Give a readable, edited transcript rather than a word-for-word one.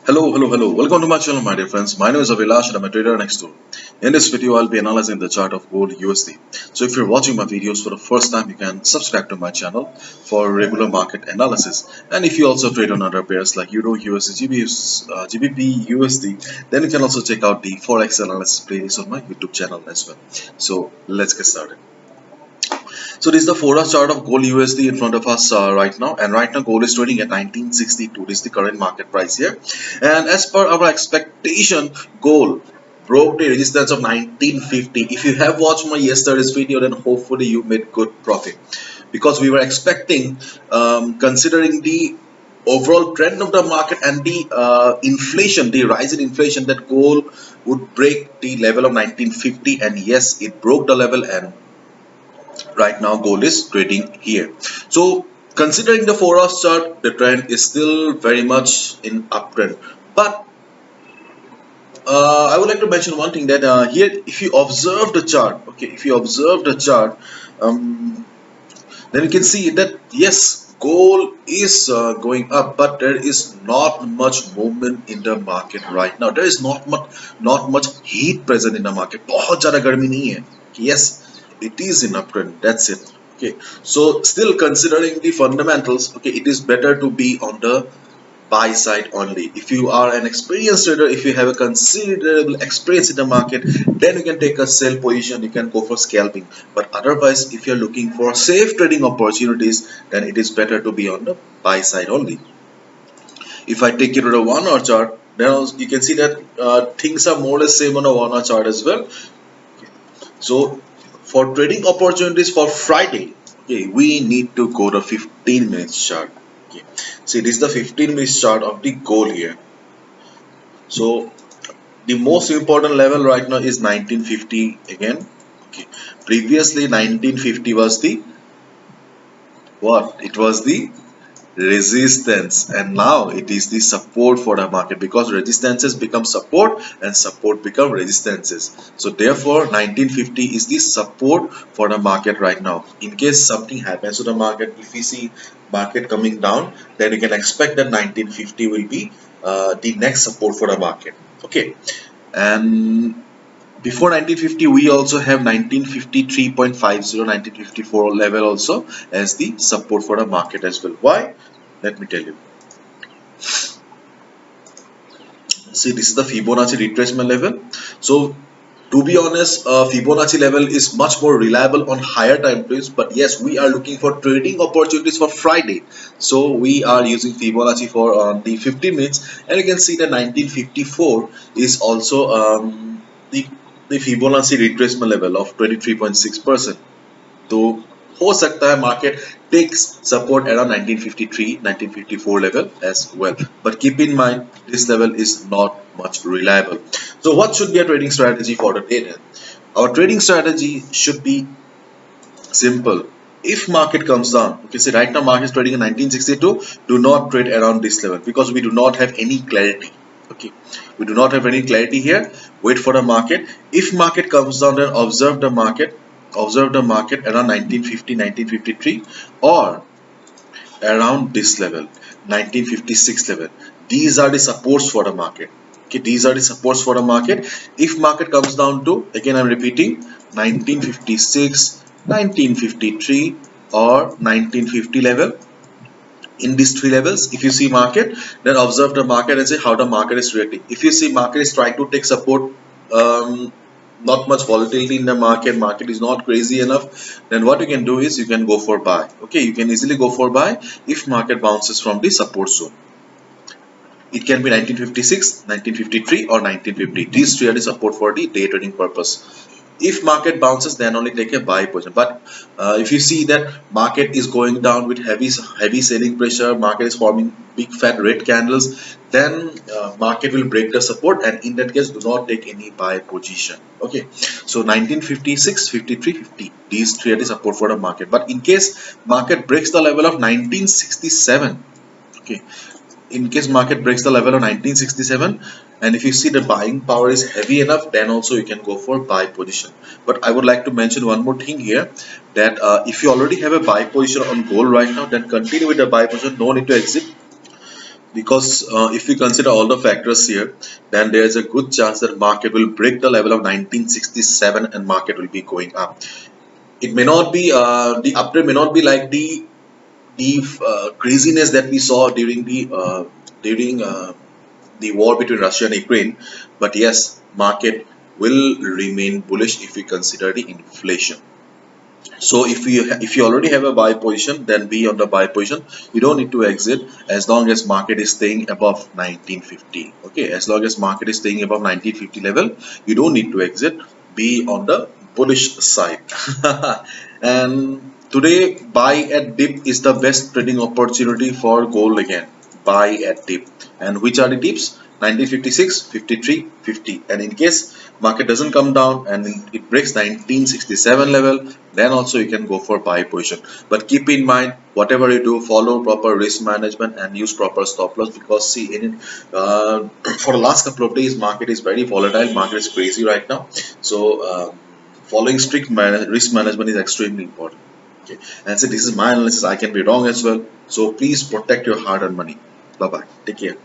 Hello. Welcome to my channel, my dear friends. My name is Avilash and I'm a trader next door. In this video, I'll be analyzing the chart of gold USD. So if you're watching my videos for the first time, you can subscribe to my channel for regular market analysis. And if you also trade on other pairs like Euro, USD, GBP, USD, then you can also check out the forex analysis playlist on my YouTube channel as well. So let's get started. So this is the 4-hour chart of gold USD in front of us right now, and right now gold is trading at 1962. This is the current market price here, and as per our expectation, gold broke the resistance of 1950. If you have watched my yesterday's video, then hopefully you made good profit, because we were expecting, considering the overall trend of the market and the inflation, the rise in inflation, that gold would break the level of 1950, and yes, it broke the level, and right now gold is trading here. So considering the 4 hours chart, the trend is still very much in uptrend, but I would like to mention one thing, that here, if you observe the chart, okay, if you observe the chart, then you can see that yes, gold is going up, but there is not much movement in the market right now. There is not much heat present in the market. बहुत ज़्यादा गर्मी नहीं है. Yes, it is in uptrend. That's it. Okay, so still considering the fundamentals, okay, it is better to be on the buy side only. If you are an experienced trader, if you have a considerable experience in the market, then you can take a sell position, you can go for scalping. But otherwise, if you're looking for safe trading opportunities, then it is better to be on the buy side only. If I take you to the 1 hour chart, then you can see that things are more or less same on a 1 hour chart as well. So for trading opportunities for Friday, okay, we need to go to 15 minutes chart. Okay, see, this is the 15 minutes chart of the gold here. So the most important level right now is 1950 again. Okay, previously 1950 was the what? It was the resistance, and now it is the support for the market, because resistances become support and support become resistances. So therefore 1950 is the support for the market right now. In case something happens to the market, if we see market coming down, then you can expect that 1950 will be the next support for the market. Okay, and before 1950 we also have 1953.50, 1954 level also as the support for the market as well. Why? Let me tell you. See, this is the Fibonacci retracement level. So to be honest, Fibonacci level is much more reliable on higher time frames, but yes, we are looking for trading opportunities for Friday, so we are using Fibonacci for the 15 minutes, and you can see that 1954 is also the Fibonacci retracement level of 23.6%. तो हो सकता है market takes support around 1953 1954 level as well, but keep in mind this level is not much reliable. So what should be a trading strategy for the day then? Our trading strategy should be simple. If market comes down, okay, say right now market is trading in 1962, do not trade around this level, because we do not have any clarity. Okay, we do not have any clarity here. Wait for the market. If market comes down, then observe the market, around 1950 1953, or around this level, 1956 level. These are the supports for the market. Okay, these are the supports for the market. If market comes down to, again I'm repeating, 1956 1953 or 1950 level, in these three levels, if you see market, then observe the market and say how the market is reacting. If you see market is trying to take support, not much volatility in the market is not crazy enough, then what you can do is you can go for buy. Okay, you can easily go for buy if market bounces from the support zone. It can be 1956 1953 or 1950. These three are the support for the day trading purpose. If market bounces, then only take a buy position. But if you see that market is going down with heavy selling pressure, market is forming big fat red candles, then market will break the support, and in that case do not take any buy position. Okay, so 1956 53 50, these three are the support for the market. But in case market breaks the level of 1967, okay, in case market breaks the level of 1967, and if you see the buying power is heavy enough, then also you can go for buy position. But I would like to mention one more thing here, that if you already have a buy position on gold right now, then continue with the buy position, no need to exit. because if we consider all the factors here, then there is a good chance that market will break the level of 1967 and market will be going up. It may not be the uptrend may not be like the craziness that we saw during the war between Russia and Ukraine, but yes, market will remain bullish if we consider the inflation. So if you already have a buy position, then be on the buy position. You don't need to exit as long as market is staying above 1950. Okay, as long as market is staying above 1950 level, you don't need to exit. Be on the bullish side. And today, buy at dip is the best trading opportunity for gold again. Buy at dip. And which are the dips? 1956, 53, 50. And in case market doesn't come down and it breaks 1967 level, then also you can go for buy position. But keep in mind, whatever you do, follow proper risk management and use proper stop loss, because see for the last couple of days market is very volatile, market is crazy right now. So following strict risk management is extremely important. Okay, and so this is my analysis. I can be wrong as well, so please protect your hard earned money. Bye bye, take care.